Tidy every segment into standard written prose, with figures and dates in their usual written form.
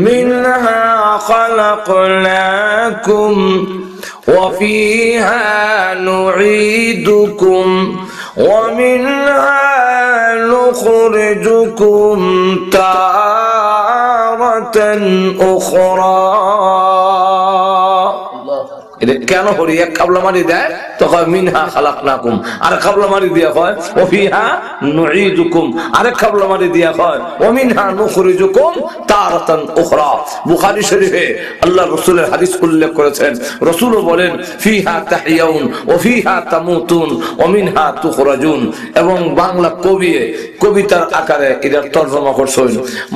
মিনহা খালাকনাকুম ওয়া ফিহা নুঈদুকুম ওয়া মিনহা নুখরিজুকুম তারাতান উখরা। এটা কেন করি? এক কাবলা মারি দেয় তো কয় মিনহা খালাকনাকুম, আর কাবলা মারি দিয়া কয় ওয়া ফিহা নুঈদুকুম, আরেক কাবলা মারি দিয়া কয় ওয়া মিনহা নুখরিজুকুম তারাতান উখরা। বুখারী শরীফে আল্লাহর রাসূলের হাদিস উল্লেখ করেছেন, রাসূলও বলেন ফিহা তাহইয়াউন ওয়া ফিহা তামুতুন ওয়া মিনহা তুখরাজুন। এবং বাংলা কবিতার আকারে এটার তরজমা করছেন,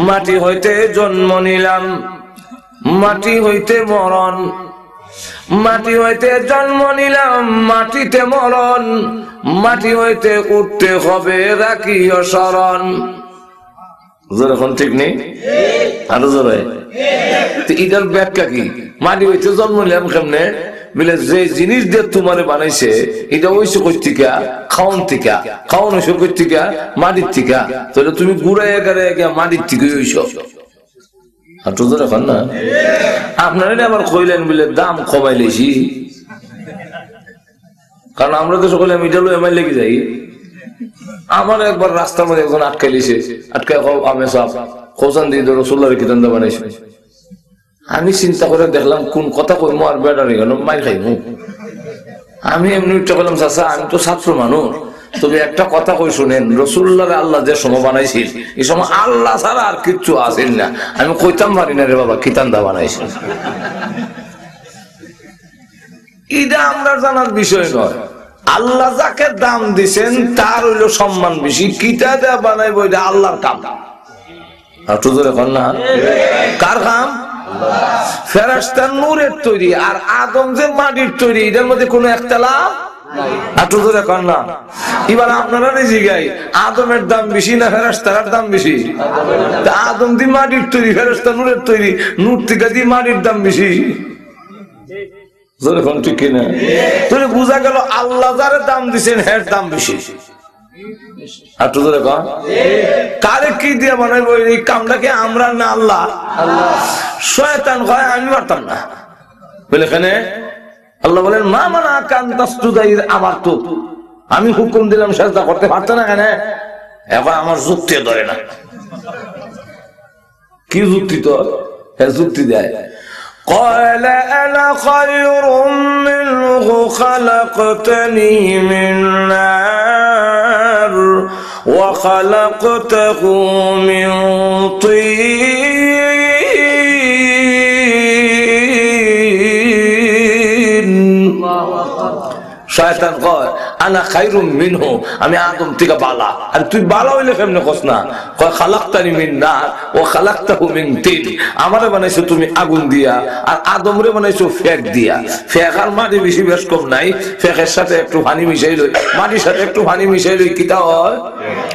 মাটি হইতে জন্ম নিলাম, মাটি হইতে মরণ, মাটি হইতে জন্ম নিলাম, মাটিতে মরণ, মাটি হইতে উঠতে হবে রাখিও স্মরণ। এখন ঠিক নেই, আরো জোরে। এটার ব্যাখ্যা কি? মাটি হইতে জন্ম নিলাম কেমনে? বলে যে জিনিস দিয়ে তোমারে বানাইছে এটা হইছে কই থেকে? খাওন থেকে। খাওন হইছে কই থেকে? মাটির থেকে। তাহলে তুমি গুড়াইয়া গাড়াইয়া মাটির থেকে হইছো। আপনারা আবার কইলেন বলে দাম কমাই লেছি, কারণ আমরা তো সকলে মিটালো এমআই লেগে যাই। আমার একবার রাস্তার মধ্যে একজন আটকাই লিছে, আটকায় আমি সব খোসান দিয়ে রসুল্লাহর কিতাব বানাইছে। আমি চিন্তা করে দেখলাম কোন কথা কইমো আর বেড়ারি গেল মাই খাইমু। আমি এমনি উঠে বললাম চাচা আমি তো ছাত্র মানুষ, তবে একটা কথা কই শুনেন, রাসূলুল্লাহ আল্লাহ যে সময় বানাইছিল এই সময় আল্লাহ ছাড়া আর কিচ্ছু আসেন না। আমি কইতাম পারি না রে বাবা কিতান্দা বানাইছিল। এটা আমরা জানার বিষয় নয়। আল্লাহ যাকে দাম দিছেন তার হইল সম্মান বেশি। কিতা দেয়া বানাইব এটা আল্লাহর কাম। কার কাম? ফেরেশতা নূরের তৈরি, আর আদম যে মাটির তৈরি, এটার মধ্যে কোনো একতলাফ না। এবার আপনারা জিগাই আদমের দাম বেশি না ফেরেশতার দাম বেশি? আদম দি মাটির তৈরি, ফেরেশতা নূরের তৈরি, নূর থেকে দি মাটির দাম বেশি। ঠিক কিনা? তুই বুঝা গেল আল্লাহ যারে দাম দিচ্ছেন এর দাম বেশি। কারে কি দিয়ে বানাইবো এই কামটাকে? আমরা না আল্লাহ? শয়তান কয় আমি পারতাম না বলে এখানে আল্লাহ বলেন মা মানা কান তাসজুদা ইয আমারতু, আমি হুকুম দিলাম সিজদা করতে পারতে না কেন? এখন আমার যুক্তি ধরে না। কি যুক্তি? তো যুক্তি দেয় قال أنا خير منه خلقتني من نار وخلقته من طين। শয়তান কয় আনা খায়রুম মিনহু, আমি আদম থেকে বালা। আর তুই বালা হইলে কেমনে কস না? কয় খালাকতানি মিন নার ওয়া খালাকতাহু মিন তিন, আমারে বানাইছো তুমি আগুন দিয়া আর আদমরে বানাইছো ফেক দিয়া। ফেক আর মাটি বেশি বেশ কম নাই, ফেকের সাথে একটু পানি মিশাই লই, মাটির সাথে একটু পানি মিশাই লই, কিতা হয়?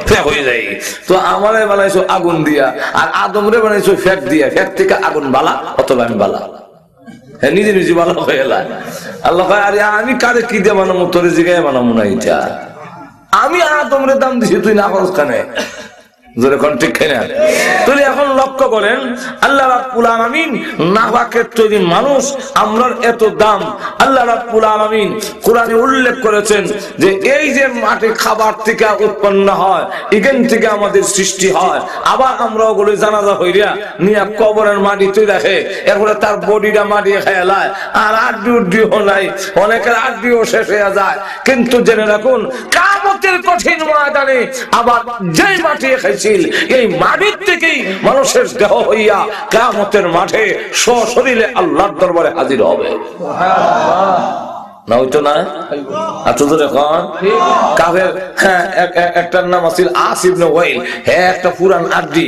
ফেক হয়ে যায়। তো আমারে বানাইছো আগুন দিয়া আর আদমরে বানাইছো ফেক দিয়া, ফেক থেকে আগুন বালা অথবা আমি বালা। নিজে নিজে ভালো হয়ে এলাম। আল্লাহ আরে আমি কারে কি দিয়ে বানাবো? তোর জিগায় বানাবো না। এটা আমি আদমরে দাম দিছি, তুই না খরচ খানে এখন লক্ষ্য করেন আল্লাহ রাব্বুল আলামিন নাবাকের তৈরি মানুষ, আমরার এত দাম। আল্লাহ রাব্বুল আলামিন কোরআনে উল্লেখ করেছেন যে এই যে মাটি খাবার থেকে উৎপন্ন হয়, এখান থেকে আমাদের সৃষ্টি হয়। আবার আমরা ওগুলো জানাজা হইয়া নিয়ে কবরের মাটিতে রাখে, এরপরে তার বডিটা মাটি খেলায়, আর আড্ডিও নাই, অনেকের আড্ডিও শেষ হয়ে যায়। কিন্তু জেনে রাখুন কিয়ামতের কঠিন ময়দানে আবার যেই মাটি খাইছে এই মাটির থেকেই মানুষের দেহ হইয়া কিয়ামতের মাঠে সশরীরে আল্লাহর দরবারে হাজির হবে। না হইতো না? একটার নাম আছিল আস ইবনে ওয়াইল। হ্যাঁ, একটা পুরান আড্ডি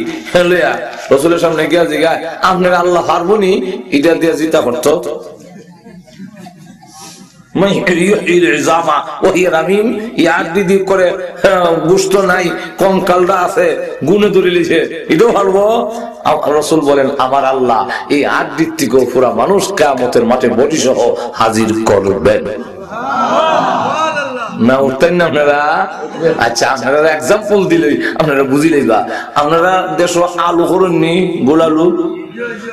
লইয়া রাসূলের সামনে গিয়া জিগায় আপনার আল্লাহ পারবনি এটা দিয়ে জিতা করতো? রাসূল বলেন আমার আল্লাহ এই আড্ডির থেকেও পুরা মানুষ কিয়ামতের মাঠে বডি সহ হাজির করবেন। না উঠতেন না আপনারা? আচ্ছা, আপনারা এক্সাম্পল দিলেই আপনারা বুঝিলেই বা। আপনারা দেশ আলু করেননি, গোলালু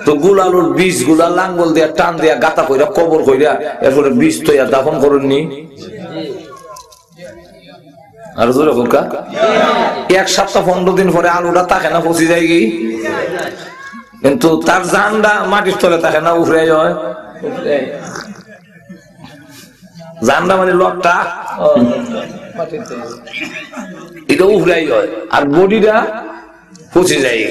তো গুলালুর বীজ গুলা লাঙ্গল দিয়া টান দিয়া গাতা কইরা কবর কইরা এরপরে বীজ তো দাফন করেননি আর জোরে বলকা 1 সপ্তাহ 15 দিন পরে আলুটা থাকে না পচি যায় কি কিন্তু তার জানটা মাটির তলে থাকে না উফরে যায় জানটা মানে লটটা এটা উফরে যায় আর বডিটা পচে যায়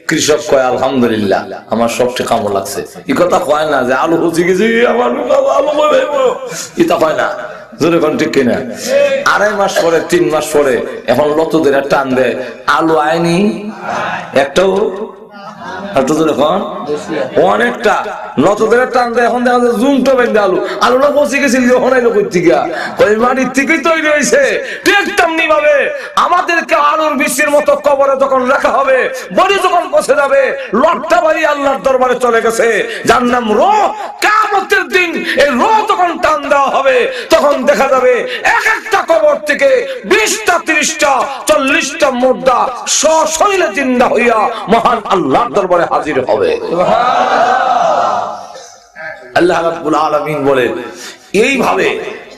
কৃষক কয় আলহামদুলিল্লাহ আমার সবচেয়ে কামো লাগছে এই কথা কয় না যে আলু পচে গেছে আমার আলু এটা কয় না জোরে কোন ঠিক কিনা 2.5 মাস পরে 3 মাস পরে এখন লতদের টান দেয় আলু আয়নি একটাও অনেকটা লতদের টান দেয় এখন দেখা যায় জুমটা বেঁধে আলুটা পচে গেছিল মাটির থেকেই তৈরি হয়েছে ঠিক তেমনি ভাবে আমাদেরকে আলুর বীজের মতো কবরে যখন রাখা হবে বডি যখন পচে যাবে লটটা বাড়ি আল্লাহর দরবারে চলে গেছে যার নাম রূহ কিয়ামতের দিন এই রূহ যখন টান দেওয়া হবে তখন দেখা যাবে এক একটা কবর থেকে 20টা 30টা 40টা মুর্দা সশরীরে জিন্দা হইয়া মহান আল্লাহর দরবারে হাজির হবে সুবহানাল্লাহ আল্লাহ রাব্বুল আলামিন বলেন এইভাবে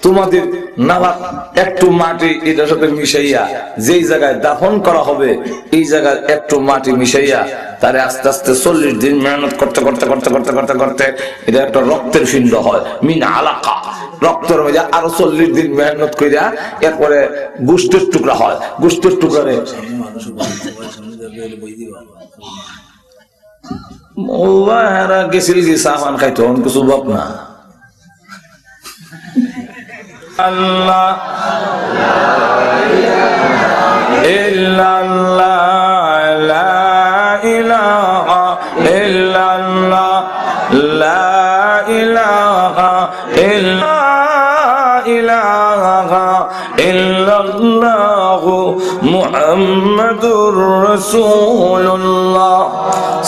তোমাদের নাবাক একটু মাটি এটার সাথে মিশাইয়া যেই জায়গায় দাফন করা হবে এই জায়গায় একটু মাটি মিশাইয়া তারে আস্তে আস্তে 40 দিন মেহনত করতে করতে করতে করতে করতে করতে এটা একটা রক্তের পিণ্ড হয় মিন আলাকা রক্তের মধ্যে আরো 40 দিন মেহনত কইরা এরপরে গোশতের টুকরা হয় গোশতের টুকরারে ওরা গেছিল কি সামান খাইতো কিছু বাপ না আল্লাহ ইল্লাল্লাহ লা ইলাহা ইল্লাল্লাহ লা ইলাহা ইল্লাল্লাহ মুহাম্মাদুর রাসূলুল্লাহ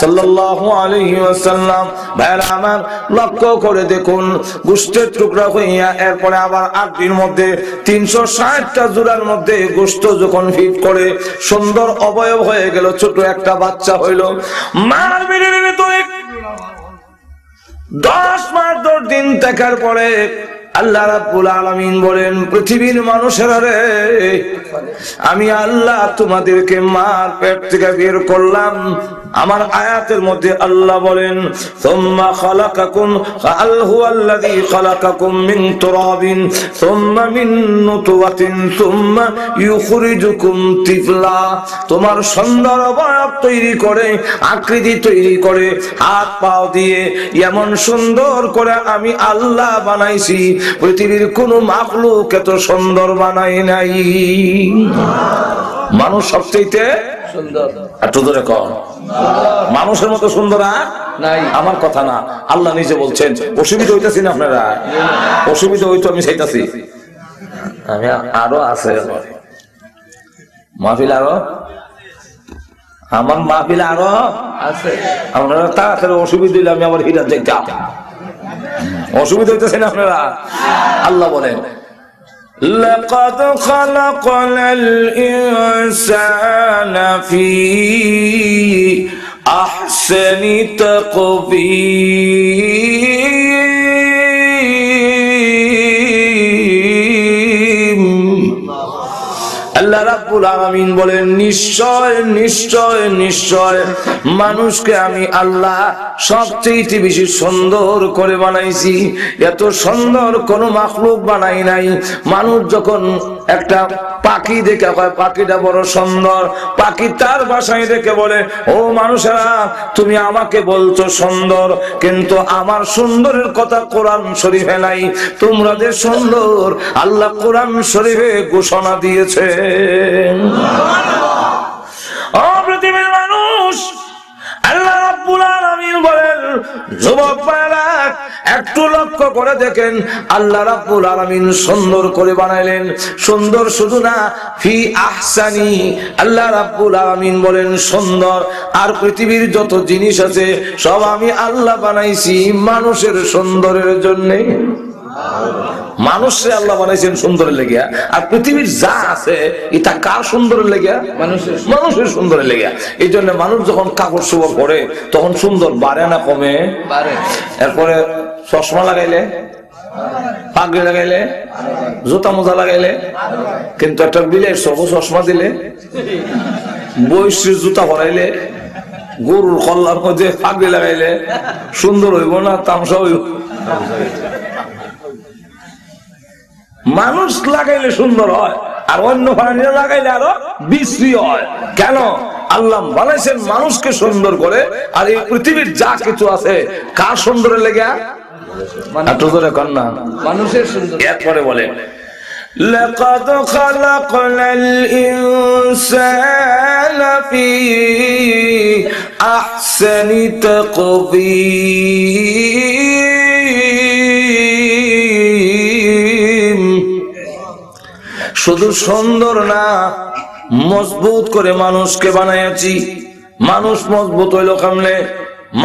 সাল্লাল্লাহু আলাইহি ওয়াসাল্লাম। ভাইরা আমার লক্ষ্য করে দেখুন গোশতের টুকরা হইয়া এরপরে আবার 8 দিন মধ্যে 360টা জোড়ার মধ্যে গোশত যখন ফিট করে সুন্দর অবয়ব হয়ে গেল ছোট একটা বাচ্চা হইল মার মেরে ভিতরে 10 মাস 10 দিন থাকার পরে আল্লাহ রাব্বুল আলামিন বলেন পৃথিবীর মানুষেরা রে আমি আল্লাহ তোমাদেরকে মার পেট থেকে বের করলাম আমার আয়াতের মধ্যে আল্লাহ বলেন সুম্মা খালাকাকুম ফাআল হুয়াল্লাযী খালাকাকুম মিন তুরাবিন সুম্মা মিন নুতওয়াতিন সুম্মা ইউখরিজুকুম তিফলা তোমার সুন্দর অবয়ব তৈরি করে আকৃতি তৈরি করে হাত পা দিয়ে এমন সুন্দর করে আমি আল্লাহ বানাইছি পৃথিবীর কোন মাখলুক এত সুন্দর বানাই নাই মানুষ সবচেয়ে সুন্দর একটু ধরে কর মানুষের মতো সুন্দর আর নাই আমার কথা না আল্লাহ নিজে বলছেন অসুবিধা হইতাছি না আপনারা অসুবিধা হইতো আমি চাইতাছি আমি আরো আছে মাহফিল আরো আমার মাহফিল আরো আছে আপনারা তাড়াতাড়ি অসুবিধা হইলে আমি আমার হীরা দেখতাম অসুবিধা হইতেছে না আপনারা আল্লাহ বলেন لقد خلقنا الإنسان في أحسن تقويم আল্লাহ রাব্বুল আলামিন বলেন নিশ্চয় নিশ্চয় নিশ্চয় মানুষকে আমি আল্লাহ সবচেয়ে বেশি সুন্দর করে বানাইছি এত সুন্দর কোন মাখলুক বানাই নাই মানুষ যখন একটা পাখি দেখে হয় পাখিটা বড় সুন্দর পাখি তার বাসায় দেখে বলে ও মানুষেরা তুমি আমাকে বলছো সুন্দর কিন্তু আমার সুন্দরের কথা কোরআন শরীফে নাই তোমরা যে সুন্দর আল্লাহ কোরআন শরীফে ঘোষণা দিয়েছে পৃথিবীর মানুষ আল্লাহ রাব্বুল আলামিন বলেন যুবক ভাইরা একটু লক্ষ্য করে দেখেন আল্লাহ রাব্বুল আলামিন সুন্দর করে বানাইলেন সুন্দর শুধু না ফি আহসানি আল্লাহ রাব্বুল আলামিন বলেন সুন্দর আর পৃথিবীর যত জিনিস আছে সব আমি আল্লাহ বানাইছি মানুষের সুন্দরের জন্য মানুষে আল্লাহ বানাইছেন সুন্দরের লেগিয়া, আর পৃথিবীর যা আছে এটা কার সুন্দরের লেগিয়া? মানুষের সুন্দরের লেগিয়া। এই জন্য মানুষ যখন কাপড় চোপড় পরে তখন সুন্দর বাড়ে না কমে? এরপরে চশমা লাগাইলে, পাগড়ি লাগাইলে, জুতা মোজা লাগাইলে, কিন্তু একটা বিলের সবুজ চশমা দিলে, বৈশ্রী জুতা পরাইলে, গরুর কল্লার মধ্যে পাগড়ি লাগাইলে সুন্দর হইব না তামসা হইব? মানুষ লাগাইলে সুন্দর হয়, আর অন্য প্রাণীরা লাগাইলে আরো বিশ্রী হয়। কেন? আল্লাহ বানাইছেন মানুষকে সুন্দর করে, আর এই পৃথিবীর যা কিছু আছে কার সুন্দরের লেগে? মানুষের সুন্দর। এরপরে বলে لقد خلقنا الإنسان في أحسن تقويم। শুধু সুন্দর না, মজবুত করে মানুষকে বানাইছি। মানুষ মজবুত হইল কেমনে?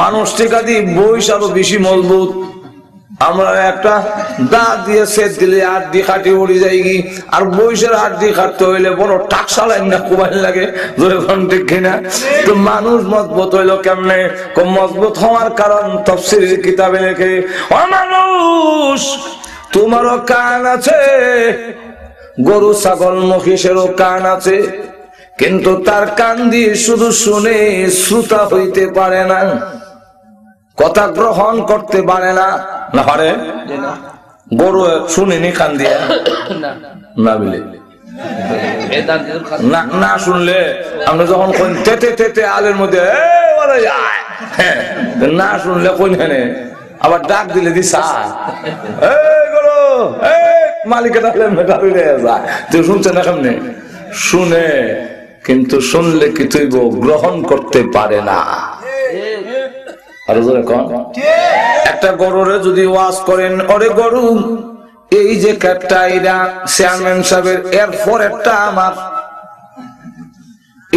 মানুষ টিকা দিয়ে বইস আরো বেশি মজবুত। আমরা একটা দাঁত দিয়ে সেট দিলে আড্ডি খাটি উড়ি যায়গি, আর বইসের আড্ডি খাটতে হইলে বড় টাকসা লাইন না কুমাইল লাগে, জোরে কোন ঠিক কিনা? তো মানুষ মজবুত হইলো কেমনে? মজবুত হওয়ার কারণ তাফসীরের কিতাবে লেখে, ও মানুষ তোমারও কান আছে, গরু ছাগল মহিষেরও কান আছে, কিন্তু তার কান দিয়ে শুধু শুনে শ্রোতা হইতে পারে না, কথা গ্রহণ করতে পারে না। না পারে? গরু শুনিনি কান দিয়ে না বলে না শুনলে আমরা যখন তেতে তেতে আলের মধ্যে না শুনলে কোন আবার ডাক দিলে দিশা মালিকের তুই শুনছে না কেমনে? শুনে, কিন্তু শুনলে কি তুই গ্রহণ করতে পারে না। একটা গরুরে যদি ওয়াজ করেন, ওরে গরু এই যে কাটটা এরা চেয়ারম্যান সাহেবের, এরপর একটা আমার,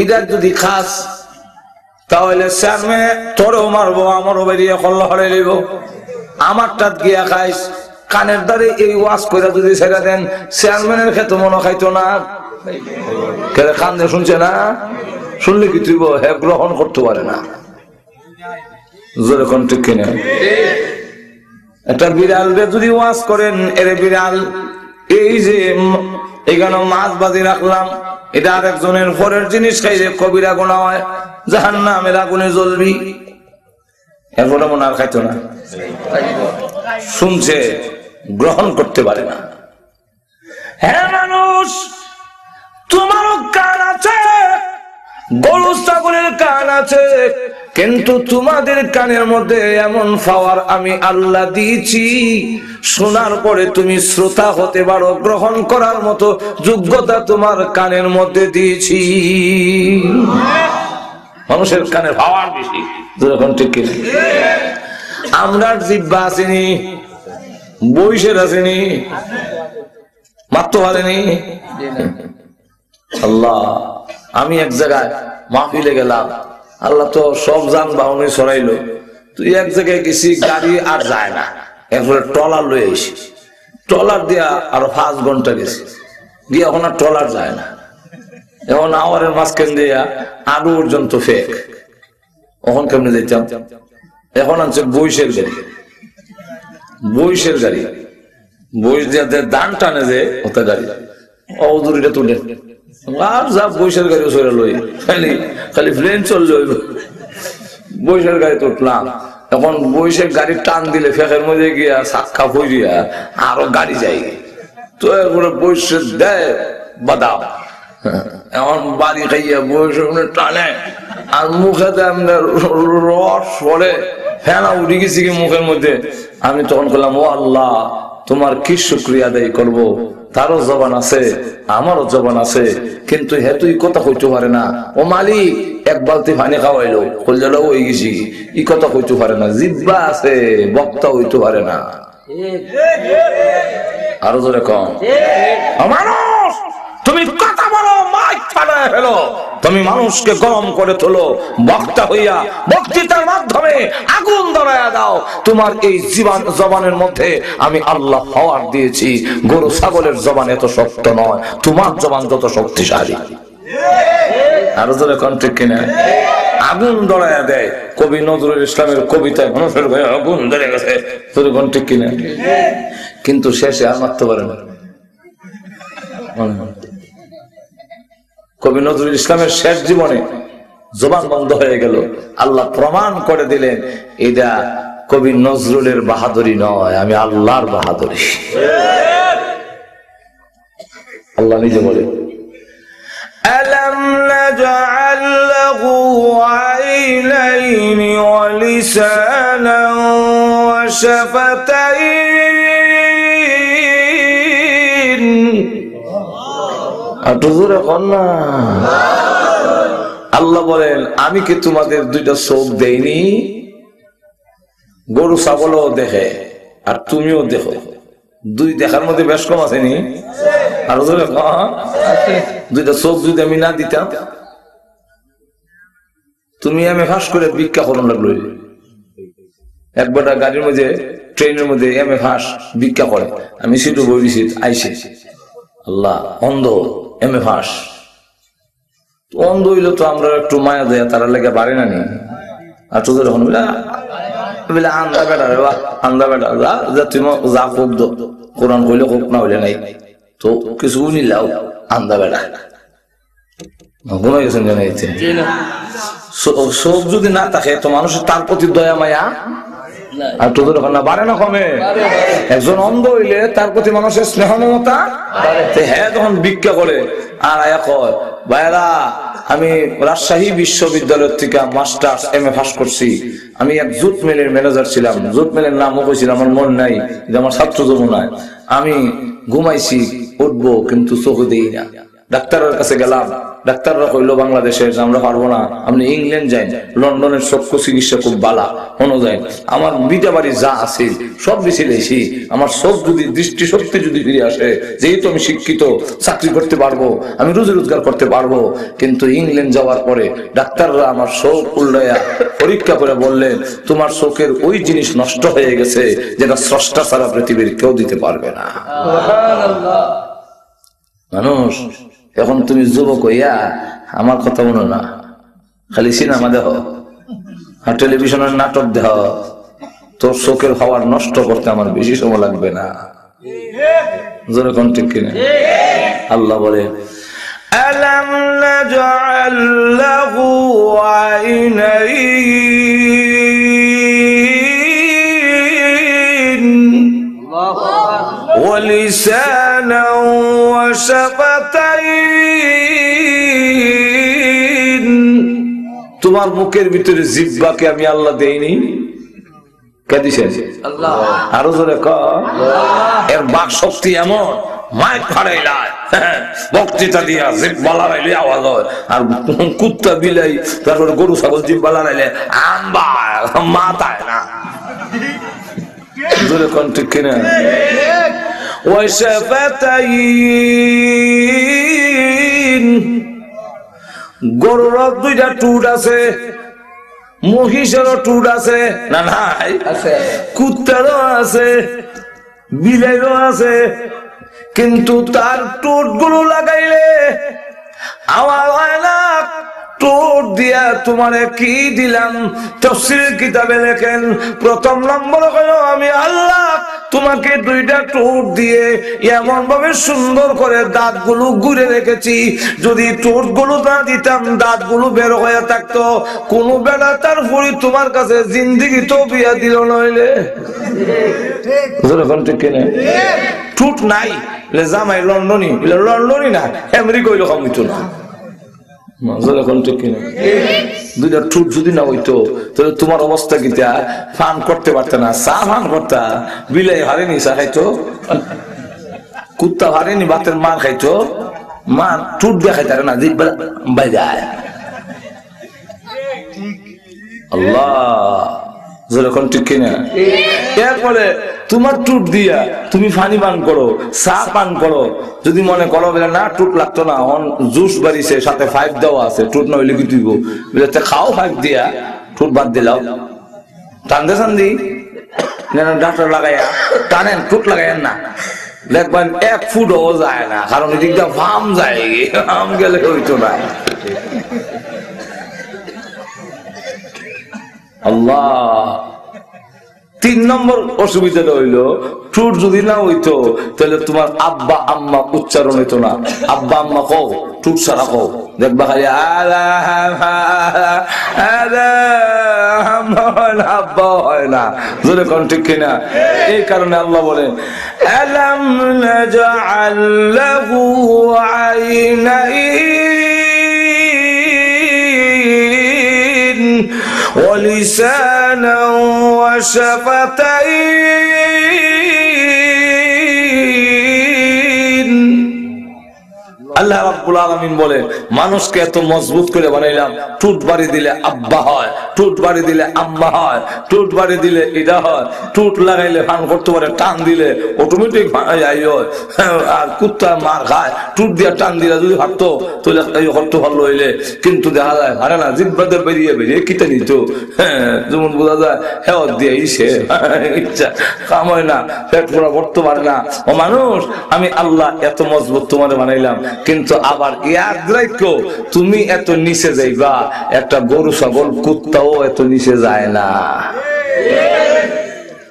এটা যদি খাস তাহলে চেয়ারম্যান তোরও মারবো, আমারও বেরিয়ে কল্লা হরে লইব, আমারটা গিয়া খাইস। কানের দ্বারে এই ওয়াজ করে যদি ছেড়ে দেন, চেয়ারম্যানের ক্ষেত্রে মনে খাইতো না, কান দিয়ে শুনছে না, শুনলে কি তুই হ্যাঁ গ্রহণ করতে পারে না। একটা বিড়াল যদি ওয়াজ করেন, এরে বিড়াল এই যে এখানে মাছ বাজি রাখলাম, এটা আরেকজনের পরের জিনিস খাইলে কবিরা গুনাহ হয়, জাহান্নামের আগুনে জ্বলবি, এরপরে মনে আর খাইতো না, শুনছে গ্রহণ করতে পারে না। হ্যাঁ মানুষ, তোমারও কান আছে, গরু ছাগলের কান আছে, কিন্তু তোমাদের কানের মধ্যে এমন পাওয়ার আমি আল্লাহ দিয়েছি, শোনার পরে তুমি শ্রোতা হতে পারো, গ্রহণ করার মতো যোগ্যতা তোমার কানের মধ্যে দিয়েছি। মানুষের কানে পাওয়ার বেশি, যখন ঠিক আমরা জিহ্বা আসেনি, বইসের আসেনি, মারতে পারেনি। আল্লাহ, আমি এক জায়গায় মাহফিলে গেলাম, আল্লাহ তো সব যানবাহনে সরাইলো, তুই এক জায়গায় গেছি, গাড়ি আর যায় না, এরপরে ট্রলার লয়ে এসি, ট্রলার দিয়া আরো 5 ঘন্টা গেছি, গিয়ে এখন আর ট্রলার যায় না, এখন আওয়ারের মাঝখান দিয়া আরো পর্যন্ত ফেক। এখন কেমনে যেতাম? এখন আনছে বইসের গাড়ি, বইসের গাড়ি, বইস দিয়া দান টানে যে ওটা গাড়ি, অদূরিটা তুলে আর যা বইসের গাড়ি সরে লই, খালি খালি প্লেন চললে বইসের গাড়ি তুললাম। এখন বইসের গাড়ি টান দিলে ফেকের মধ্যে গিয়া সাক্ষা ফুরিয়া আরো গাড়ি যাই, তো এরপরে বইসের দেয় বাদাম, এখন বাড়ি খাইয়া বইসের টানে, আর মুখে রস পড়ে, ফেনা উঠে গেছি কি মুখের মধ্যে। আমি তখন বললাম, ও আল্লাহ, তোমার কি শুকরিয়া আদায় করবো, তারও জবান আছে, আমারও জবান আছে, কিন্তু হে তুই কথা কইতে পারে না। ও মালিক, এক বালতি পানি খাওয়াইলো, কল্যাণ হয়ে গেছি, ই কথা কইতে পারে না, জিহ্বা আছে, বক্তা হইতে পারে না। আরো জোরে কম, মানুষ তুমি কথা বলো, মাইক ফাটায় ফেলো, তুমি মানুষকে গরম করে তোলো, বক্তা হইয়া বক্তৃতার মাধ্যমে আগুন ধরায়া দাও। তোমার এই জবানের মধ্যে আমি আল্লাহ পাওয়ার দিয়েছি, গরু ছাগলের জবান এত শক্ত নয়, তোমার জবান যত শক্তিশালী। আরো জোরে কোন ঠিক কিনা? আগুন ধরায়া দেয়। কবি নজরুল ইসলামের কবিতায় মানুষের গায়ে আগুন ধরে গেছে, জোরে কোন ঠিক কিনা? কিন্তু শেষে আর মারতে পারে না। কবি নজরুল ইসলামের শেষ জীবনে জবান বন্ধ হয়ে গেল। আল্লাহ প্রমাণ করে দিলেন এটা কবি নজরুলের বাহাদুরি নয়, আমি আল্লাহর বাহাদুরি। আল্লাহ নিজে বলে, আলাম নাজআল লাহু আইনাইনি ওয়া লিসানান ওয়া শাফাতাইন। আল্লাহ বলেন, আমি কি তোমাদের দুইটা চোখ দেইনি? গরু ছাগলও দেখে আর তুমিও দেখো, দুই দেখার মধ্যে বেশ কম আসেনি? আর দুইটা চোখ যদি আমি না দিতাম, তুমি আমি ফাঁস করে ভিক্ষা করুন লাগলো। একবার গাড়ির মধ্যে ট্রেনের মধ্যে এমএ ফাঁস ভিক্ষা করে, আমি সিটু বইছি আইসে, আল্লাহ অন্ধ এমএ ফাঁস। অন্ধ হইলো তো আমরা একটু মায়া দেয়া তারা লেগে বাড়ে না নি। আর তোদের এখন বলে আন্দা বেটা রে, আন্দা বেটা যা তুমি যা খুব দো, কোরআন কইলে খুব না হইলে নাই তো কিছু নিলাও, আন্দা বেটা ঘুমাই গেছেন জানাই। চোখ যদি না থাকে তো মানুষের তার প্রতি দয়া মায়া আর তোদের ওখানে বাড়ে না কমে? একজন অন্ধ হইলে তার প্রতি মানুষের স্নেহ মমতা, হ্যাঁ তখন ভিক্ষা করে আর আয়া কয়, ভাইরা আমি রাজশাহী বিশ্ববিদ্যালয় থেকে মাস্টার্স এমএ পাস করছি, আমি এক জুট মিলের ম্যানেজার ছিলাম, জুট মিলের নামও কইছিলাম, আমার মন নাই, আমার ছাত্র যমুনায়। আমি ঘুমাইছি উঠবো কিন্তু চোখ দেই না। ডাক্তারের কাছে গেলাম, ডাক্তাররা কইলো বাংলাদেশে আমরা পারবো না, আপনি ইংল্যান্ড যাই, লন্ডনের চক্ষু চিকিৎসা খুব বালা অনুযায়ী। আমার বিটা বাড়ি যা আছে সব বেশি লেছি, আমার চোখ যদি দৃষ্টি শক্তি যদি ফিরে আসে, যেহেতু আমি শিক্ষিত, চাকরি করতে পারবো, আমি রুজি রোজগার করতে পারবো। কিন্তু ইংল্যান্ড যাওয়ার পরে ডাক্তাররা আমার চোখ উল্লাইয়া পরীক্ষা করে বললেন, তোমার চোখের ওই জিনিস নষ্ট হয়ে গেছে যেটা স্রষ্টা ছাড়া পৃথিবীর কেউ দিতে পারবে না। মানুষ এখন তুমি যুবক হইয়া আমার কথা মনে না, খালি সিনেমা দেহ আর টেলিভিশনের নাটক দেহ, তোর চোখের হাওয়ার নষ্ট করতে আমার বেশি সময় লাগবে না। জোরে কোন ঠিক কিনা? আল্লাহ বলে, আলাম নাজআল লাহু আইনাইন ওয়া লিসানান ওয়া শাফাতাইন। তোমার মুখের ভিতরে জিহ্বাকে আমি আল্লাহ দেইনি? কে দিছেন? আল্লাহ। আরো জোরে কর। এর বাক শক্তি এমন, মাইক ফাড়াইলাই বক্তৃতা দিয়া জিহ্বা লড়াইলে আওয়াজ হয়, আর কুত্তা বিলাই তারপরে গরু ছাগল জিহ্বা লড়াইলে আম্বা মাথায় না। জোরে কোন ঠিক কিনা? ওয়া শাফাতাইন। গরুর দুইটা টুট আছে, মহিষেরও টুট আছে না? নাই আছে। কুত্তারও আছে, বিলাইরও আছে, কিন্তু তার টুট গুলো লাগাইলে আওয়াজ হয় না। টুট দিয়া তোমারে কি দিলাম? তাফসীরের কিতাবে লেখেন, প্রথম নম্বর হলো আমি আল্লাহ তোমাকে দুইটা টুট দিয়ে এমন ভাবে সুন্দর করে দাঁতগুলো ঘুরে রেখেছি, যদি টুটগুলো না দিতাম দাঁতগুলো বের হয়ে থাকতো, কোন বেলা তার ফুরি তোমার কাছে জিন্দিগি তো বিয়া দিল নইলে। টুট নাই জামাই লন্ডনী, লন্ডনী না আমেরিকা হইলো কমিত না। দুইটা টুট যদি না হইতো তাহলে তোমার অবস্থা কি? ফান করতে পারত না, চা ফান করতা, বিলাই হারেনি চা খাইতো, কুত্তা হারেনি বাতের মার খাইতো, মা টুট দিয়ে খাইতে না বাইরে। আল্লাহ যখন ঠিক কিনা? এরপরে তোমার টুট দিয়া তুমি পানি পান করো, চা পান করো, যদি মনে করো বলে না টুট লাগতো না, জুস বাড়িছে সাথে 5 দেওয়া আছে, টুট না হইলে কি তুইব বলে খাও 5 দিয়া, টুট বাদ দিলাও। টানতে চান্দি ডাক্তার লাগাইয়া টানেন, টুট লাগাইয়েন না, দেখবেন 1 ফুটও যায় না, কারণ এদিকটা ফার্ম যায়, ফার্ম গেলে হইতো না। আল্লাহ 3 নম্বর অসুবিধাটা হইলো টুট যদি না হইতো তাহলে তোমার আব্বা আম্মা উচ্চারণ হইতো না। আব্বা আম্মা কও, টুট সারা কও, দেখবা খালি আব্বা হয় না, জোরে কোন ঠিক কিনা? এই কারণে আল্লাহ বলেন আলাম নাজআল লাহু আইনাইন ওয়া লিসানান ওয়া শাফাতাইন। আল্লাহ রাব্বুল আলামিন বলে মানুষকে এত মজবুত করে বানাইলাম, টুট বাড়ি দিলে আব্বা হয়, টুট বাড়ি দিলে আম্মা হয়, টুট বাড়ি দিলে এটা হয়, টুট লাগাইলে ফান করতে পারে, টান দিলে অটোমেটিক আর কুত্তা মার খায়, টুট দিয়া টান দিলে যদি হাঁটতো তাহলে করতে ভালো হইলে, কিন্তু দেখা যায় হারে না, জিব্বাদের বেরিয়ে বেরিয়ে কিতে নিত, যেমন বোঝা যায় হেওয়ার দিয়ে ইসে ইচ্ছা কাম হয় না, পেট পুরা পড়তে পারে না। ও মানুষ, আমি আল্লাহ এত মজবুত তোমার বানাইলাম, কিন্তু আবার ইয়াদ রাখো তুমি এত নিচে যাইবা, একটা গরু ছাগল কুত্তাও এত নিচে যায় না।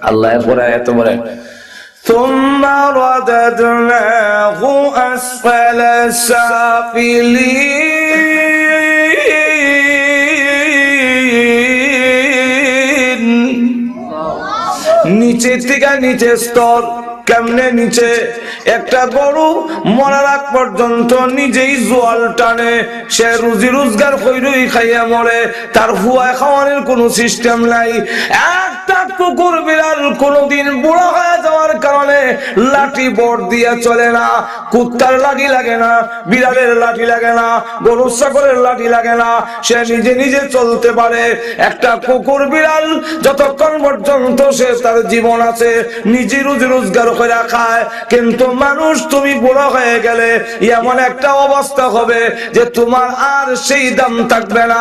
আল্লাহ এরপরে এত বলে ثم رددناه أسفل سافلين। নিচে থেকে নিচে স্তর, কেমনে নিচে? একটা গরু মরার আগ পর্যন্ত নিজেই জোয়াল টানে, সে রুজি রোজগার কইরই খাইয়া মরে, তার হুয়া খাওয়ানোর কোনো সিস্টেম নাই। একটা কুকুর বিড়াল কোনদিন বুড়া হয়ে যাওয়ার কারণে লাঠি বট দিয়া চলে না, কুত্তার লাঠি লাগে না, বিড়ালের লাঠি লাগে না, গরু ছাগলের লাঠি লাগে না, সে নিজে নিজে চলতে পারে। একটা কুকুর বিড়াল যতক্ষণ পর্যন্ত সে তার জীবন আছে নিজে রুজি রোজগার করে খায়, কিন্তু মানুষ তুমি বুড়ো হয়ে গেলে এমন একটা অবস্থা হবে যে তোমার আর সেই দাম থাকবে না,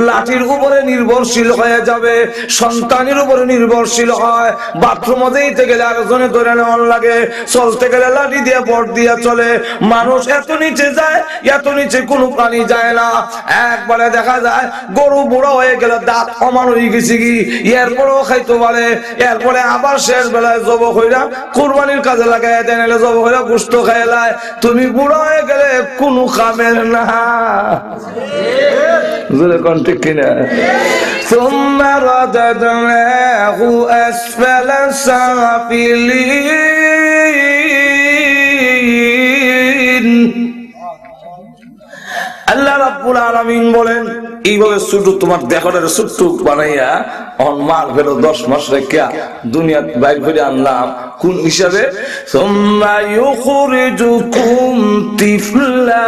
লাঠির উপরে নির্ভরশীল হয়ে যাবে, সন্তানের উপরে নির্ভরশীল হয়, বাথরুমে যেতে গেলে আরেকজনে ধরে নেওয়ার লাগে, চলতে গেলে লাঠি দিয়ে বট দিয়ে চলে। মানুষ এত নিচে যায়, এত নিচে কোনো প্রাণী যায় না। একবারে দেখা যায় গরু বুড়ো হয়ে গেলে দাঁত অমান হয়ে গেছে কি, এরপরেও খাইতে পারে, এরপরে আবার শেষ বেলায় জবক হইরা কুরবানির কাজে লাগাই দেন, জবক হইরা গোশত খাইলায়। তুমি বুড়ো হয়ে গেলে কোনো কামের না, ঠিক কিনা? ثم رددناه أسفل سافلين। আল্লাহ রাব্বুল আলামিন বলেন এইভাবে ছোট তোমার দেহটার ছোট্ট বানাইয়া মার ফেলো 10 মাস রেখা দুনিয়া বাইর করে আনলাম, কোন হিসাবে? সুম্মা ইউখরিজুকুম তিফলা।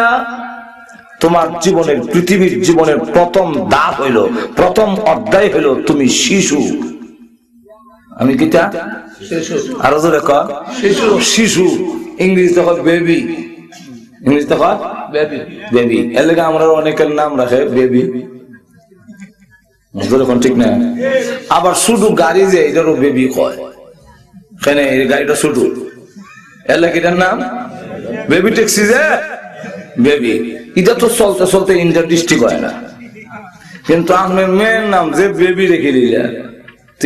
তোমার জীবনের, পৃথিবীর জীবনের প্রথম ধাপ হইলো, প্রথম অধ্যায় হইলো তুমি শিশু। আমি কিটা আরো জোরে কর, শিশু। শিশু ইংরেজিতে হয় বেবি, ইংরেজিতে হয় বেবি। এর লেগে আমরা অনেকের নাম রাখে বেবি, ঠিক না? আবার শুধু গাড়ি যে এটারও বেবি কয়, কেন? এই গাড়িটা শুধু এর লেগে এটার নাম বেবি ট্যাক্সি, যে বেবি। এটা তো চলতে চলতে ইন্টার ডিস্ট্রিক্ট হয় না, কিন্তু আমার মেয়ের নাম যে বেবি রেখে দিলে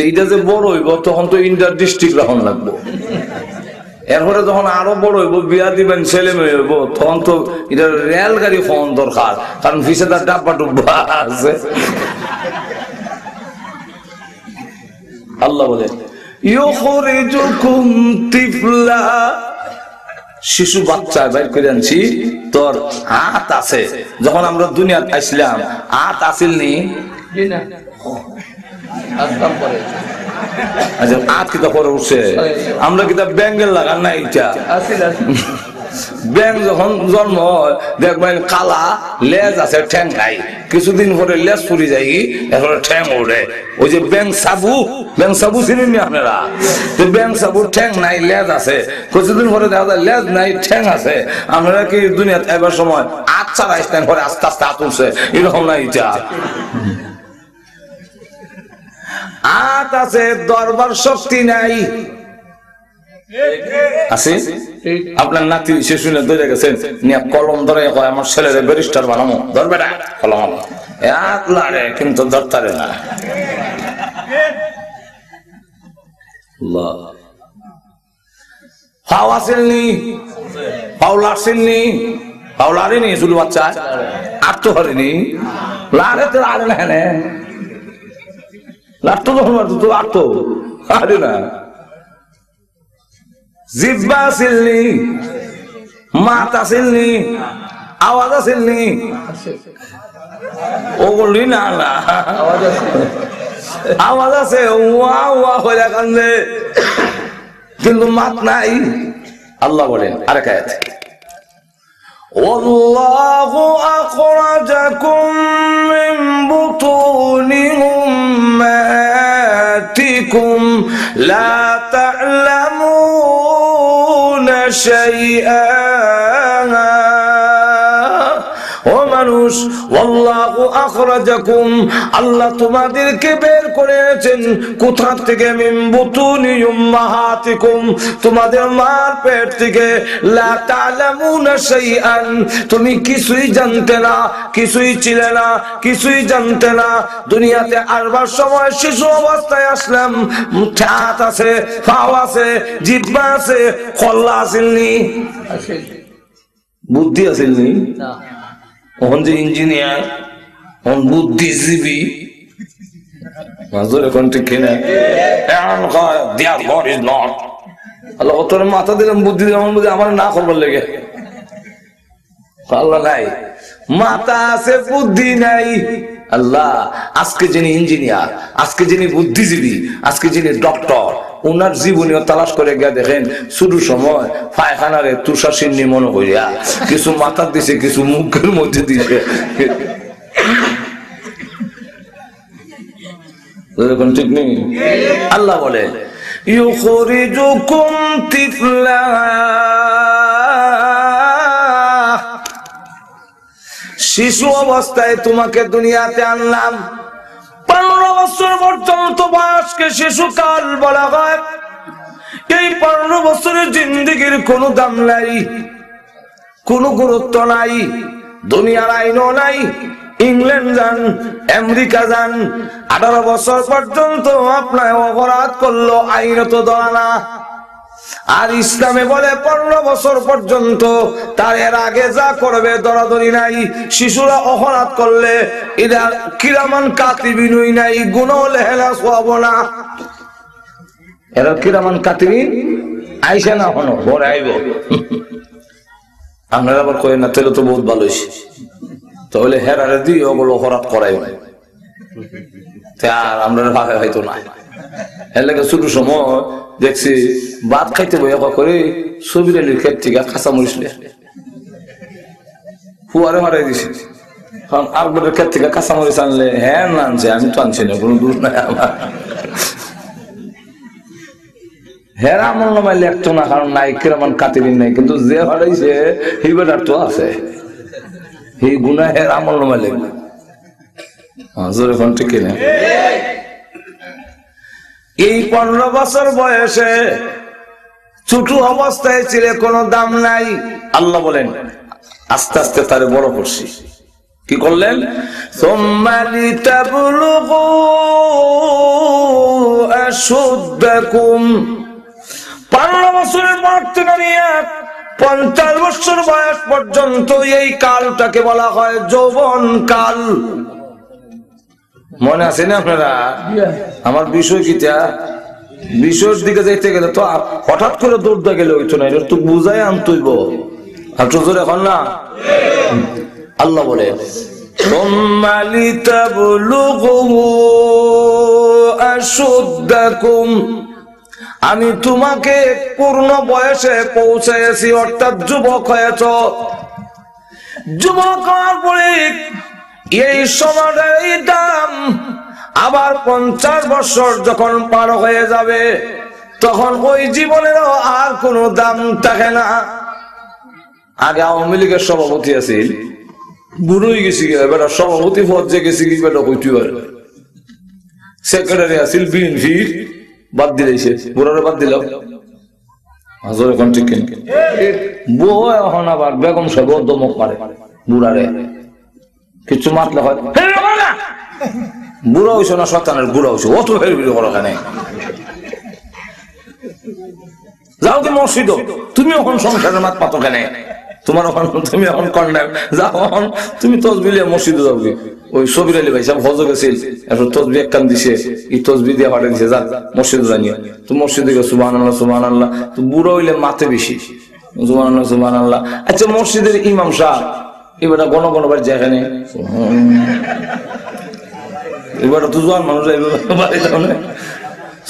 এটা যে বড় হইব তখন তো ইন্টার ডিস্ট্রিক্ট রাখুন লাগবো। এরপরে যখন আরো বড় হইব, বিয়া দিবেন, ছেলে মেয়ে হইব, তখন তো এটা রেলগাড়ি হওয়ার দরকার, কারণ পিছে তার ডাব্বা ডুব্বা আছে। আল্লাহ বলে ইউখরিজুকুম তিফলা, শিশু বাচ্চা বাইর করে আনছি, তোর হাত আছে। যখন আমরা দুনিয়াতে আসলাম হাত আসিল নি, আচ্ছা হাত কিতা পরে উঠছে, আমরা কিতা ব্যাঙ্গেল লাগান না, এইটা ব্যাং যখন জন্ম হয় দেখবেন কালা লেজ আছে ঠ্যাং নাই, কিছুদিন পরে লেজ ফুরি যাই এরপরে ঠ্যাং ওঠে। ওই যে ব্যাং সাবু চিনেন নি আপনারা? ব্যাং সাবুর ঠ্যাং নাই লেজ আছে, কিছুদিন পরে দেখা যায় লেজ নাই ঠ্যাং আছে। আপনারা কি দুনিয়াতে এবার সময় আচ্ছা রাইস্তান পরে আস্তে আস্তে হাত উঠছে এরকম না? এটা হাত আছে, দরবার শক্তি নাই আছে। আপনার নাতি সে শুনে ধরে গেছেন, কলম ধরে কয় আমার ছেলেরে ব্যারিস্টার বানাবো, ধরবে না কলম এক লাড়ে কিন্তু ধরতারে না। পাও আসেননি, পাও লাড়ছেননি, পাও লাড়েনি শুধু বাচ্চা আর তো হরেনি, লাড়ে তো লাড়ে না, হ্যাঁ লাড়তো যখন তো লাড়তো আরে না। জিব্বা আসেননি, মাত আসেননি, আওয়াজ আসেননি, ও বললি না না আওয়াজ আছে, ওয়া ওয়া হয়ে কান্দে কিন্তু মাত নাই। আল্লাহ বলেন আরেক আয়াত, ওয়াল্লাহু আখরাজাকুম মিন বুতুনি উম্মাতিকুম লা তা'লামুনা শাইআন। ও মানুষ, ওয়াল্লাহু আখরাজাকুম, আল্লাহ তোমাদেরকে বের করেছেন কোথা থেকে? মিন বুতুনি উম্মাহাতিকুম, তোমাদের মার পেট থেকে। লা তা'লামুনা শাইআন, তুমি কিছুই জানতে না, কিছুই ছিলে না, কিছুই জানতে না। দুনিয়াতে আসবার সময় শিশু অবস্থায় আসলাম, হাত আছে, পাও আছে, জিহ্বা আছে, কল্লা আসেননি, বুদ্ধি আসেননি। ওখান যে ইঞ্জিনিয়ার, ওখান বুদ্ধিজীবী, মাথা দিলাম বুদ্ধি দিলাম, আমার না করবার লেগে। আল্লাহ নাই, মাথা আছে বুদ্ধি নাই। আল্লাহ আজকে যিনি ইঞ্জিনিয়ার, আজকে যিনি বুদ্ধিজীবী, আজকে যিনি ডক্টর, উনার জীবনীয় তালাশ করে গিয়া দেখেন শুরু সময় পায়খানারে তুষার সিন্নি মনে করিয়া কিছু মাথার দিছে, কিছু মুখের মধ্যে দিছে। ঠিক নেই? আল্লাহ বলে ইউখরিজুকুম তিফলা, শিশু অবস্থায় তোমাকে দুনিয়াতে আনলাম। 15 বছর পর্যন্ত বয়সকে শিশুকাল বলা হয়। এই 15 বছরের জিন্দেগির কোনো দাম নাই, কোনো গুরুত্ব নাই, দুনিয়ার আইনও নাই। ইংল্যান্ড যান, আমেরিকা যান, 18 বছর পর্যন্ত আপনার অপরাধ করলো আইন তো ধরা না। আর ইসলামে বলে 15 বছর পর্যন্ত, তার এর আগে যা করবে দরাদরি নাই। শিশুরা অপরাধ করলে এরা কিরামান কাতিবিনই নাই, গুনাহ লেহেলা সওয়াব না। এরা কিরামান কাতিবিন আইসে না, হনো পরে আইব। আপনারা আবার কই না, তাহলে তো বহুত ভালো হইছে, তাহলে হেরারে দিয়ে ওগুলো অপরাধ করাই না, আর আমরা ভাবে হয়তো না। এর লাগে শুরু সময় দেখছি ভাত খাইতে বই করে সবির আলীর ক্ষেত থেকে কাঁচা মরিচ ফুয়ারে মারাই দিছে। কারণ আকবরের ক্ষেত থেকে কাঁচা মরিচ আনলে, হ্যাঁ না আনছে, আমি তো আনছি না, কোনো দূর নাই আমার। হেরা আমল নামাই লেখতো না, কারণ নাই কিরামান কাতিবিন নাই, কিন্তু যে হারাইছে এই বেটার তো আছে, এই গুনাহ হের আমল নামাই লেখবে। জোরে ফোন ঠিক কিনা? এই 15 বছর বয়সে ছোট অবস্থায় ছিল, কোনো দাম নাই। আল্লাহ বলেন আস্তে আস্তে তারে বড় করছি। কি করলেন? সুম্মা লিতাবলুগু আশুদ্দাকুম, 15 বছরের পর থেকে নিয়ে 50 বছর বয়স পর্যন্ত এই কালটাকে বলা হয় যৌবন কাল। মনে আছে না আপনারা? আমার বিষয় কিটা, বিষয়ের দিকে যাইতে গেলে তো হঠাৎ করে দৌড়তে গেলে হইতো না, এটা তো বুঝাই আনতইব। আর তো জোরে এখন না। আল্লাহ বলে আমি তোমাকে পূর্ণ বয়সে পৌঁছেছি, অর্থাৎ যুবক হয়েছ। যুবক হওয়ার পরে এই সমাজের দাম আবার 50 বছর যখন পার হয়ে যাবে, তখন ওই জীবনেরও আর কোনো দাম থাকে না। আগে আওয়ামী লীগের সভাপতি আছে, বুড়ো হয়ে গেছি, এবার সভাপতি পদ যে গেছি কি বেটা কইতে পারে। সেক্রেটারি আছিল বিএনপি, বাদ দিলেছে, বুড়ারে বাদ দিল। হাজর এখন ঠিক কিনা বউ এখন আবার বেগম সাহেব দমক মারে বুড়ারে, কিছু মারলে হয় বুড়া হইছো না সন্তানের বুড়া হইছো, অত হেরবিরি করো কেন? যাও কি মসজিদ, তুমি এখন সংসারের মাত পাতো কেন? তোমার এখন তুমি এখন কন্যা যাও, তুমি তসবিলিয়া মসজিদে যাও কি? ওই সবির আলী ভাই সাহেব হজ গেছিল, এখন তসবি এক কান দিছে, এই তসবি দিয়ে পাঠিয়ে দিছে, যা মসজিদে জানিয়ে। তো মসজিদে গেছো সুবহানাল্লাহ সুবহানাল্লাহ, তো বুড়ো হইলে মাথে বেশি সুবহানাল্লাহ সুবহানাল্লাহ। আচ্ছা মসজিদের ইমাম সাহেব এবার গণ বাড়ি যায় এখানে, এবার তো জোয়ান মানুষ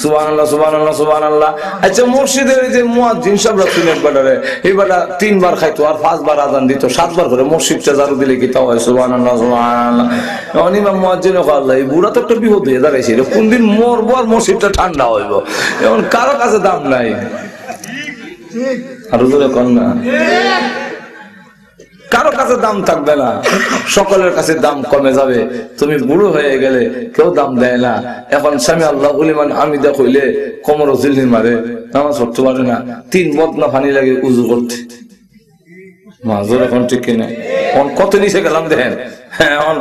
সুবহানাল্লাহ সুবহানাল্লাহ সুবহানাল্লাহ। আচ্ছা মসজিদের যে মুয়াজ্জিন সাহেব রাখছেন একবারে, এবারে 3 বার খাইতো আর 5 বার আযান দিত, 7 বার করে মসজিদটা ঝাড়ু দিলে কি তাও হয় সুবহানাল্লাহ সুবহানাল্লাহ। ইমাম মুয়াজ্জিন আল্লাহ, এই বুড়া তো একটা বিপদ হয়ে দাঁড়াইছে, কোন দিন মরবো আর মসজিদটা ঠান্ডা হইব, এখন কারো কাছে দাম নাই। আর জোরে কর না, কারো কাছে দাম থাকবে না, সকলের কাছে দাম কমে যাবে। তুমি বুড়ো হয়ে গেলে কেউ দাম দেয় না। এখন স্বামী আল্লাহ উলিমান আমি দেখলে কোমর জিল্লি মারে, নামাজ পড়তে পারে না, 3 বদনা পানি লাগে উজু করতে। মাজুর এখন ঠিক কিনা কত নিচে গেলাম দেখেন, এখন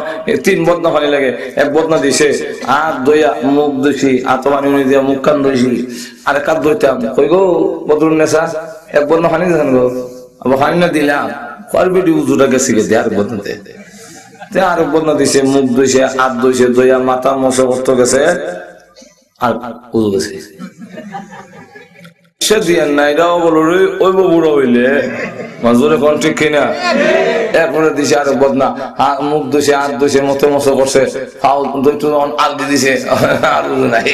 3 বদনা পানি লাগে, 1 বদনা দিছে আর দইয়া মুখ ধুইছি, আতো পানি দিয়া মুখ কান ধুইছি, আর কাত ধুইতাম, কই গো বদরুন নেশা 1 বদনা পানি দিয়েছেন গো, আবার পানি না দিলাম উজুটা গেছে আর বদনাতে আর বদনা দিছে, মুখ ধুইছে, হাত ধুইছে, দইয়া মাথা মশা করতে গেছে আর উজু গেছে। সে দিয়ে নাই এটাও বলো রে, ওই বুড়ো হইলে মাজুরে কোন ঠিক কিনা, এরপরে দিছে আর বদনা, মুখ ধুইছে, হাত ধুইছে, মতো মশা করছে, আর দিছে আর উজু নাই।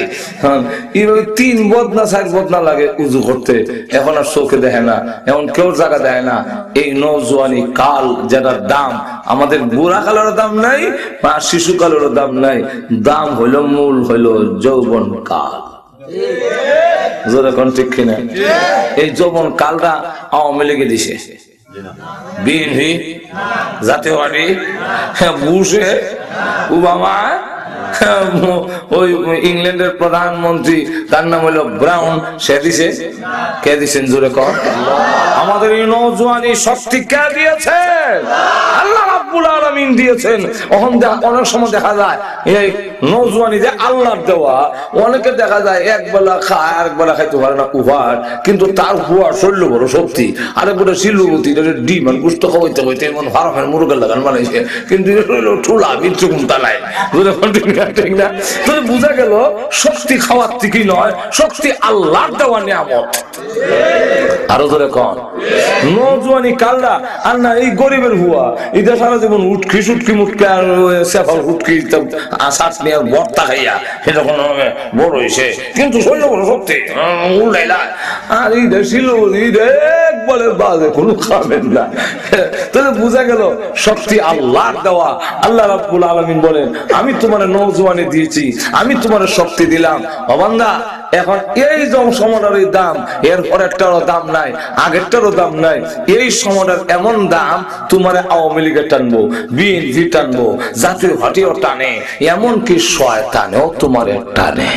এইভাবে 3 বদনা 4 বদনা লাগে উজু করতে, এখন আর চোখে দেখে না, এখন কেউ জায়গা দেয় না। এই নওজোয়ানি কাল যেটার দাম, আমাদের বুড়া কালেরও দাম নাই বা শিশু কালেরও দাম নাই, দাম হইল মূল হইল যৌবন কাল। ঠিক কিনা? এই যৌবন কালটা আওয়ামী লীগে দিছে, বিএনপি, জাতীয় পার্টি, বুশে, ওবামা, ওই ইংল্যান্ডের প্রধানমন্ত্রী তার নাম হলো ব্রাউন, সে দিছে। কে দিচ্ছেন জোরে কর? আমাদের এই নওজোয়ানি শক্তি কে দিয়েছে? আল্লাহ রাব্বুল আলামিন দিয়েছেন। অনেক সময় দেখা যায় এই নওজোয়ানি যে আল্লাহর দেওয়া, অনেকে দেখা যায় এক বেলা খায় আর এক বেলা খাইতে পারে না, উভার, কিন্তু তার হুয়া শরীর বড় শক্তি। আরেক বেলা শিলুবতী ডিম আর গুস্ত খাওয়াইতে হইতে এমন ফার্মের মুরগের লাগান বানাইছে, কিন্তু ঠুলা বিচ্ছুক তালাই ঠিক না? তাহলে বোঝা গেল শক্তি খাওয়ার থেকে নয়, শক্তি আল্লাহর দেওয়া নিয়ামত। আরো ধরে কন নওজোয়ানি কালরা আর না এই গরিবের হুয়া, এটা সারা জীবন উটকি সুটকি মুটকি আর সেফল উটকি চাটনি আর ভর্তা খাইয়া সেটা কোনো বড় হয়েছে, কিন্তু শরীর বড় শক্তি উল্টাইলা। আর ঈদে ছিল ঈদে বলে বাজে কোনো খাবেন না। তাহলে বোঝা গেল শক্তি আল্লাহর দেওয়া। আল্লাহ রাব্বুল আলামিন বলেন, আমি তোমার নওজোয়ানি দিয়েছি, আমি তোমার শক্তি দিলাম। ও বান্দা, এখন এই সময়টার দাম এর পরেরটারও দাম নাই, আগেরটারও দাম নাই। এই সময়টার এমন দাম, তোমার আওয়ামী লীগের টানবো, বিএনপি টানবো, জাতীয় পার্টিও টানে, এমনকি শয়তানেও তোমার টানে।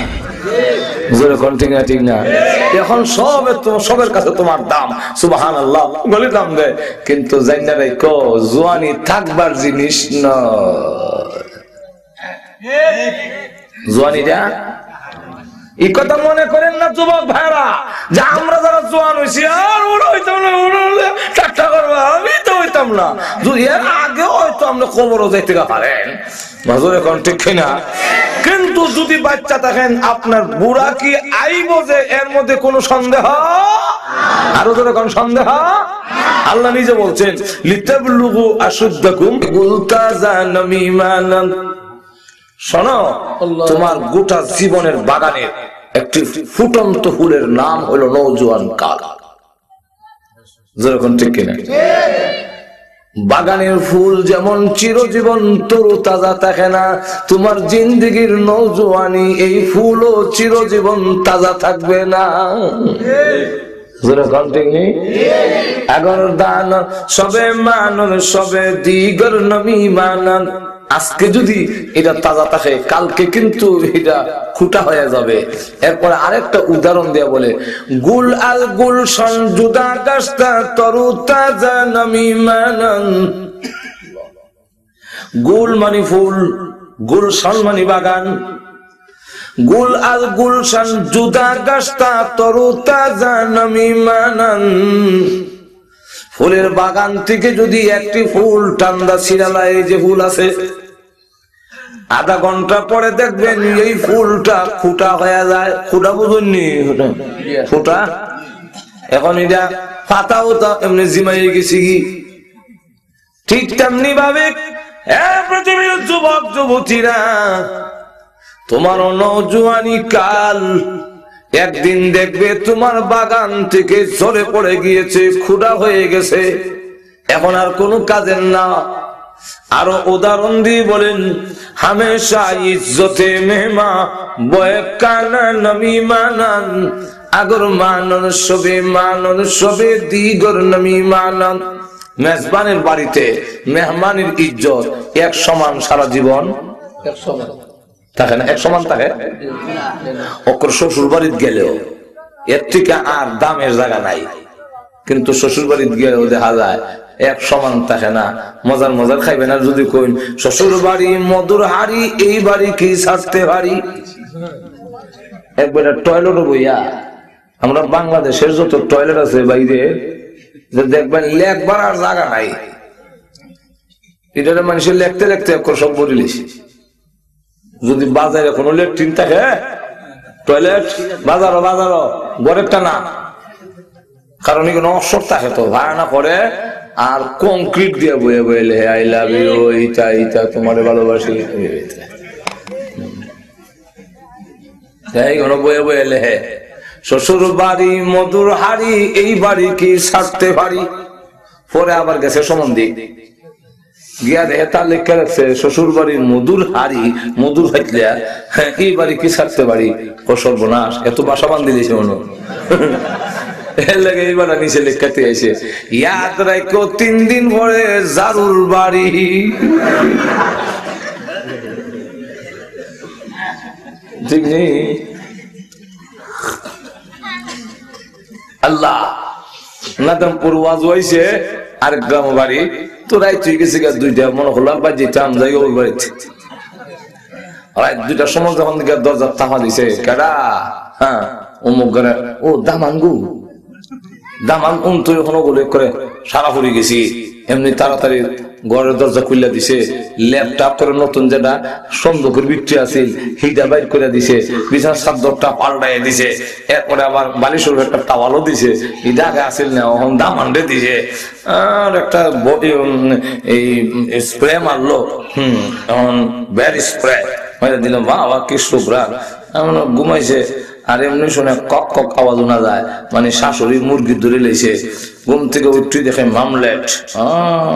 ঠিক না? এখন সবের কাছে তোমার দাম, সুবহানাল্লাহ, বলে দাম দেয়, কিন্তু জাইনা রাখো জওয়ানি থাকবার জিনিস নয়। জওয়ানিটা এই কথা মনে করেন না যুবক ভাইরা, যে আমরা যারা জোয়ান হয়েছি আর ওরা হইতাম না, চেষ্টা করবো, আমি তো হইতাম না, এর আগেও হয়তো আমরা কবরও যাইতে পারেন। এখন ঠিক না? কিন্তু যদি বাচ্চা থাকেন, আপনার বুড়া কি আইব যে এর মধ্যে কোনো সন্দেহ? আরো যখন সন্দেহ, আল্লাহ নিজে বলছেন, লিতাবলুগু আশুদ্দাকুম গুলতাজানামিমানান। শোনো, তোমার গোটা জীবনের বাগানের একটি ফুটন্ত ফুলের নাম হলো নওজোয়ান কাল। যেরকম ঠিক কিনা? বাগানের ফুল যেমন চিরজীবন তরু তাজা থাকে না, তোমার জিন্দেগির নওজোয়ানি এই ফুলও চিরজীবন তাজা থাকবে না। দান সবে মানন সবে দিগর নবী মানন। আজকে যদি এটা তাজা থাকে কালকে কিন্তু এটা খুঁটা হয়ে যাবে। এরপরে আরেকটা উদাহরণ দেয়া বলে, গুল আল গুলশন জুদা গাছটা তরু তাজা নবী মানন। গুল মানে ফুল, গুলশন মানে বাগান। গুল আল গুলশান জুদা গাছটা তরু তাজা নবী মানন। ফুলের বাগান থেকে যদি একটি ফুল ঠান্ডা ছিড়ালায়, যে ফুল আছে, আধা ঘন্টা পরে দেখবেন এই ফুলটা ফুটা হয়ে যায়। ফুটা বুঝুননি? ফুটা এখন এটা পাতাও তো এমনি জিমাই গেছি কি। ঠিক তেমনি ভাবে পৃথিবীর যুবক যুবতীরা, তোমার নওজোয়ানি কাল একদিন দেখবে তোমার বাগান থেকে ঝরে পড়ে গিয়েছে, খুঁড়া হয়ে গেছে, এখন আর কোনো কাজের না। আরো উদাহরণ দিয়ে বলেন, হামেশা ইজ্জতে মেহমা বয়ে কানা নবী মানন। আগর মানন সবে দিগর নবী মানন। মেজবানের বাড়িতে মেহমানের ইজ্জত এক সমান সারা জীবন থাকে না, এক সমান থাকে। ওর শ্বশুর বাড়িতে গেলেও এর থেকে আর দামের জায়গা নাই, কিন্তু শ্বশুর বাড়িতে গেলেও দেখা যায় এক সমান থাকে না। মজার মজার খাইবেন আর যদি কইন শ্বশুর বাড়ি মধুর হাড়ি, এই বাড়ি কি ছাড়তে পারি। একবার টয়লেট বইয়া আমরা বাংলাদেশের যত টয়লেট আছে বাইরে দেখবেন লেখবার আর জায়গা নাই। এটা মানুষের লেখতে লেখতে সব বলিস। যদি বাজারে কোনো ল্যাট্রিন থাকে, টয়লেট বাজারও ঘরেরটা না, কারণ এখানে অসর থাকে তো ভাড়া না করে, আর কংক্রিট দিয়ে বয়ে বইলে আই লাভ ইউ, এইটা এইটা তোমার ভালোবাসি, বয়ে বয়ে লেহে। শ্বশুর বাড়ি মধুর হাড়ি, এই বাড়ি কি ছাড়তে পারি। পরে আবার গেছে সম্বন্ধী গিয়া দেখে তার লেখা রাখছে শ্বশুর বাড়ির মধুর হাড়ি মধুর হাইতলিয়া, হ্যাঁ এই বাড়ি কি ছাড়তে পারি। ও সর্বনাশ, এত বাসা বান্ধি দিয়েছে মনে এর লাগে এইবার নিচে লেখাতে আইছে, ইয়াদ রাখো 3 দিন পরে জারুর বাড়ি। ঠিক নেই? আল্লাহ নাদমপুর ওয়াজ হইছে, আরেক গ্রাম বাড়ি তো রাত হয়ে গেছে দুইটা, মনে হলো আবার যেতাম যাই ওই বাড়িতে। রাত 2টার সময় যখন দরজার তামা দিছে, কেডা? হ্যাঁ অমুক ঘরে। ও দামানগু দামান তুই ওখানে বলে করে সারা পড়ে গেছি। এমনি তাড়াতাড়ি ঘরের দরজা খুলে দিছে, ল্যাপটপ করে নতুন যেটা সন্দুকের বিক্রি আছে হিটা বাইর করে দিছে, বিছানার চাদরটা পাল্টাই দিছে, এরপরে আবার বালিশের একটা টাওয়ালও দিছে। এটা আগে আসিল না, এখন দামান্ডে দিছে। আর একটা বডি এই স্প্রে মারলো, এখন ব্যাড স্প্রে মাইরা দিলাম। বাবা কি শুভ্রান, এমন ঘুমাইছে। আর এমনি শুনে কক কক আওয়াজ শোনা যায়, মানে শাশুড়ি মুরগি ধরে লেছে। ঘুম থেকে উঠতে দেখে মামলেট।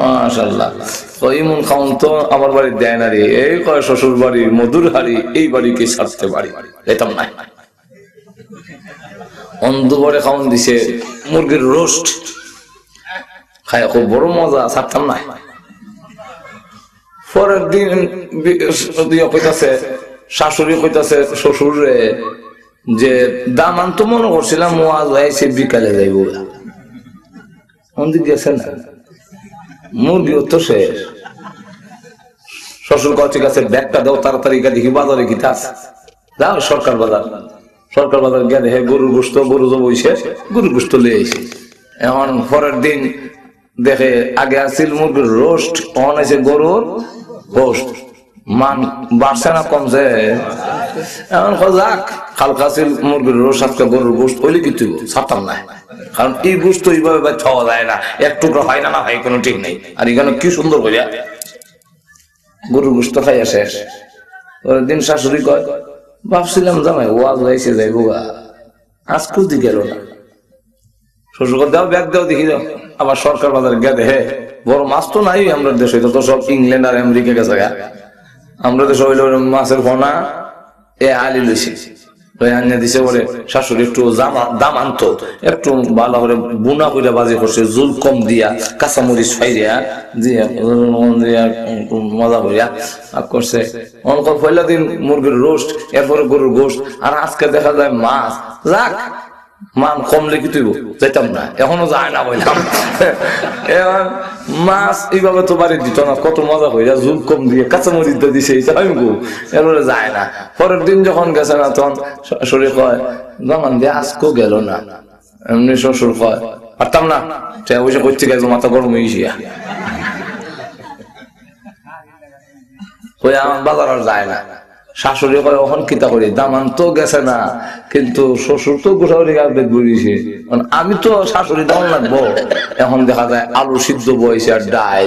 মাশাআল্লাহ, ইমন খাউন তো আমার বাড়ি দেয় না রে। এই কয় শ্বশুর বাড়ি মধুর হাড়ি, এই বাড়ি কি ছাড়তে পারি। এতাম নাই অন্ধবরে খাউন দিছে মুরগির রোস্ট, খায় খুব বড় মজা, ছাড়তাম নাই। পরের দিন কইতাছে শাশুড়ি, কইতাছে শ্বশুর রে যে দামান তো মনে করছিলাম ওয়াজ হয়েছে বিকালে যাইব, গেছে না, মুরগিও তো শেষ। শ্বশুর কয় ঠিক আছে ব্যাগটা দাও তাড়াতাড়ি, দেখি বাজারে গিয়ে আছে, যাও সরকার বাজার গিয়ে দেখে গরুর গোস্ত, গরু জবইছে, গরুর গোস্ত লিয়ে আইছে। এখন পরের দিন দেখে আগে আসছিল মুরগির রোস্ট, অন আছে গরুর গোস্ট। মান বাড়ছে না কমছে? এখন যাক, হালকা ছিল মুরগির রোস্ট, আজকে গরুর গোস্ত হইলে কিন্তু ছাড়তাম না, কারণ এই গোস্ত এইভাবে খাওয়া যায় না, এক টুকরো হয় না, হয় কোনো ঠিক নেই। আর এখানে কি সুন্দর হইয়া গরুর গোস্ত খাইয়া শেষ। দিন শাশুড়ি কয় ভাবছিলাম জামাই ওয়াজ হয়েছে যাইবো গা, আজ কুদি গেল না। শ্বশুর দাও ব্যাগ দাও দেখি দাও, আবার সরকার বাজার গেলে হে বড় মাছ তো নাই আমরা দেশে, তো সব ইংল্যান্ড আর আমেরিকা গেছে গা। আমরা দেশে হইল মাছের ফোনা এ আলি লইছি দিছে বলে শাশুড়ি একটু দাম আনতো, একটু ভালো করে বুনা করে বাজি করছে, জুল কম দিয়া কাঁচামরিচ ফাইরিয়া দিয়া মজা করিয়া করছে। অনকর পয়লা দিন মুরগির রোস্ট, এরপরে গরুর গোস্ট, আর আজকে দেখা যায় মাছ। যাক মান কমলে কি তুইব যাইতাম না, এখনো যায় না বললাম। এবার মাছ এইভাবে তো বাড়ি দিত না, কত মজা কইরা জুল কম দিয়ে কাঁচামরিচ দিছে, এরপরে যায় না। পরের দিন যখন গেছে না তখন শ্বশুর কয় জমান দিয়ে আজকেও গেল না। এমনি শ্বশুর কয় পারতাম না, অবশ্য করতে গেল মাথা গরম হয়ে গিয়া আমার বাজার আর যায় না। শাশুড়ি করে ওখান কিতা করি, দামান তো গেছে না, কিন্তু শ্বশুর তো গোসাউরি গাছ বেদ বুড়িছে, আমি তো শাশুড়ি দাম লাগবো। এখন দেখা যায় আলু সিদ্ধ বইছে আর ডাল,